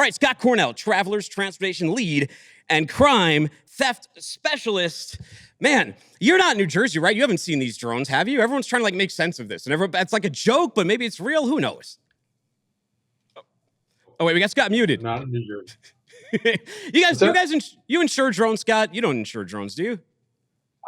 right, Scott Cornell, Travelers Transportation Lead and Crime Theft Specialist. Man, you're not in New Jersey, right? You haven't seen these drones, have you? Everyone's trying to make sense of this, and it's like a joke, but maybe it's real. Who knows? Oh wait, we got Scott muted. Not in New Jersey. You insure drones, Scott? You don't insure drones, do you?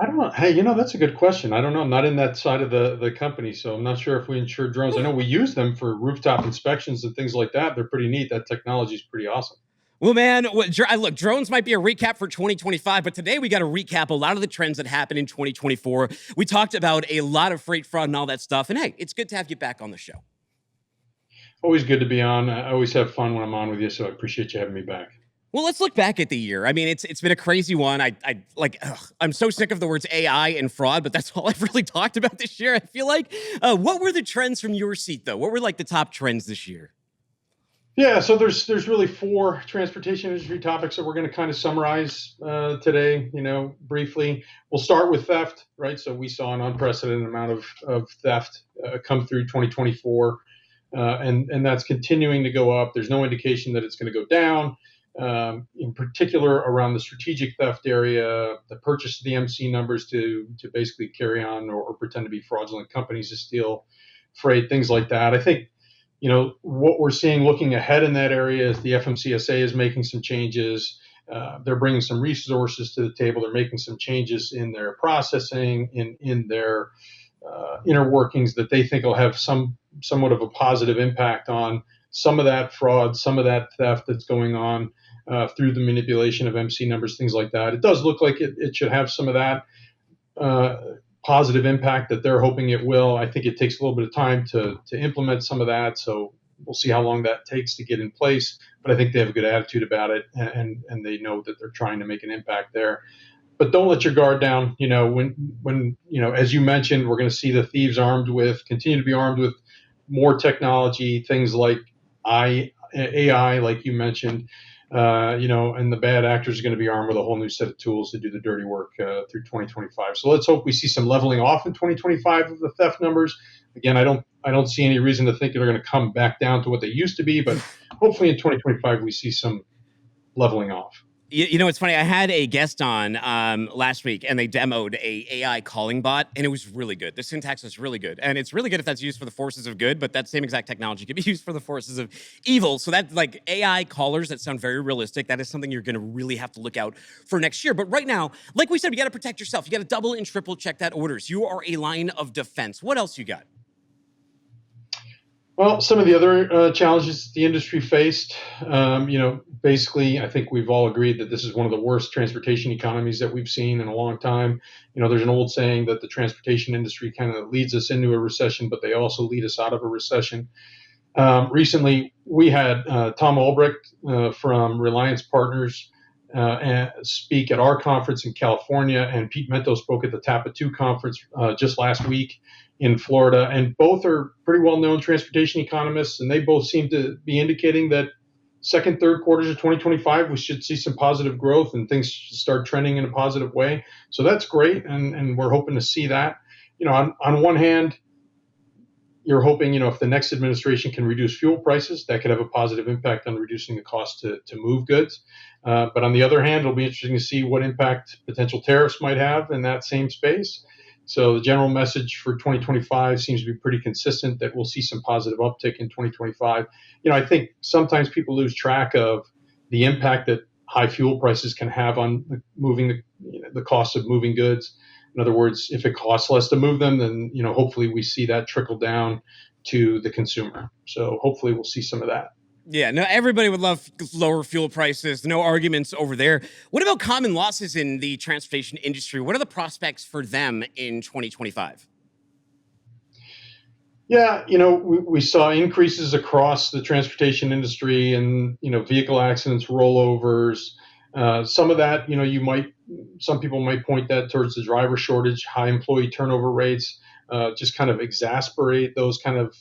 I don't know. Hey, that's a good question. I don't know. I'm not in that side of the company, so I'm not sure if we insure drones. I know we use them for rooftop inspections and things like that. They're pretty neat. That technology is pretty awesome. Well, man, look, drones might be a recap for 2025, but today we got to recap a lot of the trends that happened in 2024. We talked about a lot of freight fraud and all that stuff. And hey, it's good to have you back on the show. Always good to be on. I always have fun when I'm on with you, so I appreciate you having me back. Well, let's look back at the year. I mean, it's been a crazy one. I'm so sick of the words AI and fraud, but that's all I've really talked about this year, I feel like. What were the trends from your seat, though? What were like the top trends this year? Yeah, so there's really 4 transportation industry topics that we're going to kind of summarize today, briefly. We'll start with theft, right? So we saw an unprecedented amount of theft come through 2024, and that's continuing to go up. There's no indication that it's going to go down. In particular, around the strategic theft area, the purchase of the MC numbers to basically carry on or pretend to be fraudulent companies to steal freight, things like that. I think what we're seeing looking ahead in that area is the FMCSA is making some changes. They're bringing some resources to the table. They're making some changes in their processing, in their inner workings that they think will have somewhat of a positive impact on some of that fraud, some of that theft that's going on through the manipulation of MC numbers, things like that. It does look like it should have some of that positive impact that they're hoping it will. I think it takes a little bit of time to implement some of that, so we'll see how long that takes to get in place. But I think they have a good attitude about it, and they know that they're trying to make an impact there. But don't let your guard down. When as you mentioned, we're going to see the thieves continue to be armed with more technology, things like AI, like you mentioned. And the bad actors are going to be armed with a whole new set of tools to do the dirty work through 2025. So let's hope we see some leveling off in 2025 of the theft numbers. Again, I don't see any reason to think they're going to come back down to what they used to be, but hopefully in 2025 we see some leveling off. It's funny. I had a guest on last week, and they demoed a AI calling bot, and it was really good. The syntax was really good, and it's really good if that's used for the forces of good. But that same exact technology could be used for the forces of evil. So that like AI callers that sound very realistic. That is something you're going to really have to look out for next year. But right now, like we said, you got to protect yourself. You got to double and triple check that orders. You are a line of defense. What else you got? Well, some of the other challenges the industry faced, basically, I think we've all agreed that this is one of the worst transportation economies that we've seen in a long time. There's an old saying that the transportation industry kind of leads us into a recession, but they also lead us out of a recession. Recently, we had Tom Albrecht from Reliance Partners speak at our conference in California, and Pete Mento spoke at the TAPA 2 conference just last week in Florida, and both are pretty well-known transportation economists, and they both seem to be indicating that second, third quarters of 2025, we should see some positive growth and things should start trending in a positive way. So that's great, and we're hoping to see that. On one hand, you're hoping, if the next administration can reduce fuel prices, that could have a positive impact on reducing the cost to move goods. But on the other hand, it'll be interesting to see what impact potential tariffs might have in that same space. So the general message for 2025 seems to be pretty consistent, that we'll see some positive uptick in 2025. I think sometimes people lose track of the impact that high fuel prices can have on moving the cost of moving goods. In other words, if it costs less to move them, then hopefully we see that trickle down to the consumer. So hopefully we'll see some of that. Yeah, no, everybody would love lower fuel prices. No arguments over there. What about common losses in the transportation industry? What are the prospects for them in 2025? Yeah, we saw increases across the transportation industry and, vehicle accidents, rollovers. Some of that, some people might point that towards the driver shortage, high employee turnover rates, just kind of exasperate those kind of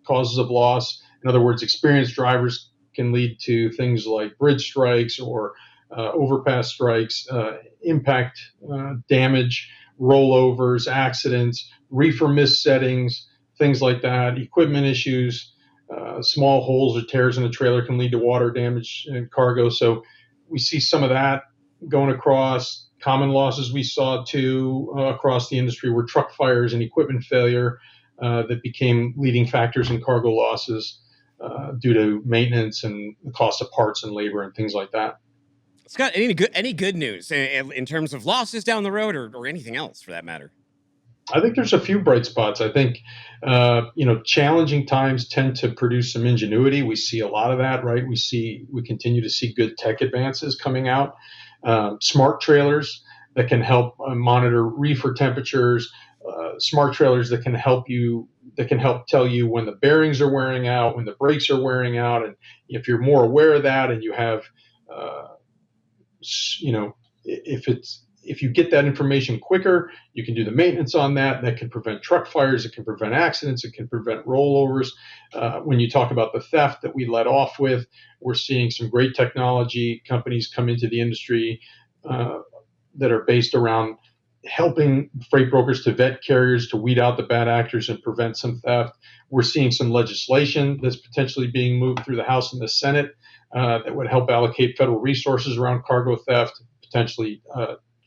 causes of loss. In other words, experienced drivers can lead to things like bridge strikes or overpass strikes, impact damage, rollovers, accidents, reefer miss settings, things like that, equipment issues. Small holes or tears in a trailer can lead to water damage in cargo. So we see some of that going across. Common losses we saw too across the industry were truck fires and equipment failure that became leading factors in cargo losses due to maintenance and the cost of parts and labor and things like that. Scott, any good news in terms of losses down the road or anything else for that matter? I think there's a few bright spots. I think, challenging times tend to produce some ingenuity. We see a lot of that, right? We continue to see good tech advances coming out. Smart trailers that can help monitor reefer temperatures. Smart trailers that can help tell you when the bearings are wearing out, when the brakes are wearing out, and if you're more aware of that, and you have, if you get that information quicker, you can do the maintenance on that. That can prevent truck fires. It can prevent accidents. It can prevent rollovers. When you talk about the theft that we led off with, we're seeing some great technology companies come into the industry that are based around helping freight brokers to vet carriers to weed out the bad actors and prevent some theft. We're seeing some legislation that's potentially being moved through the House and the Senate that would help allocate federal resources around cargo theft, potentially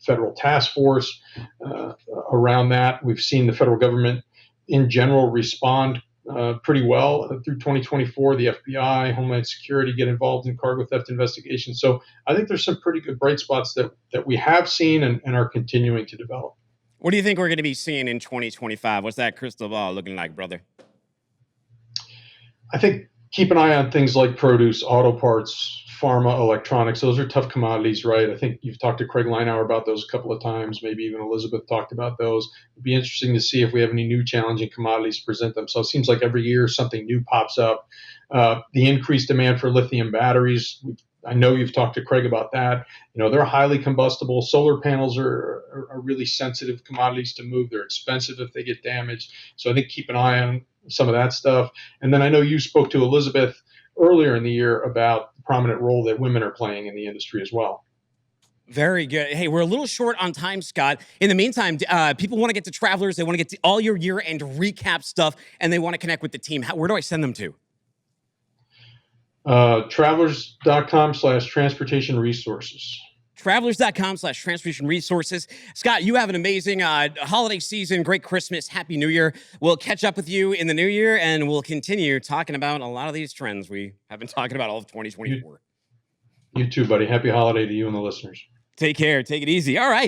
federal task force around that. We've seen the federal government in general respond pretty well through 2024. The FBI, Homeland Security get involved in cargo theft investigations. So I think there's some pretty good bright spots that we have seen and are continuing to develop. What do you think we're going to be seeing in 2025? What's that crystal ball looking like, brother? I think keep an eye on things like produce, auto parts, pharma, electronics. Those are tough commodities, right? I think you've talked to Craig Leinauer about those a couple of times. Maybe even Elizabeth talked about those. It'd be interesting to see if we have any new challenging commodities present themselves. It seems like every year something new pops up. The increased demand for lithium batteries. I know you've talked to Craig about that. They're highly combustible. Solar panels are really sensitive commodities to move. They're expensive if they get damaged. So I think keep an eye on some of that stuff. And then I know you spoke to Elizabeth earlier in the year about the prominent role that women are playing in the industry as well. Very good. Hey, we're a little short on time, Scott. In the meantime, people want to get to Travelers. They want to get to all your year-end recap stuff, and they want to connect with the team. Where do I send them to? Travelers.com/transportation resources. Travelers.com/transportation resources. Scott, you have an amazing holiday season. Great Christmas. Happy New Year. We'll catch up with you in the new year, and we'll continue talking about a lot of these trends we have been talking about all of 2024. You too, buddy. Happy holiday to you and the listeners. Take care. Take it easy. All right.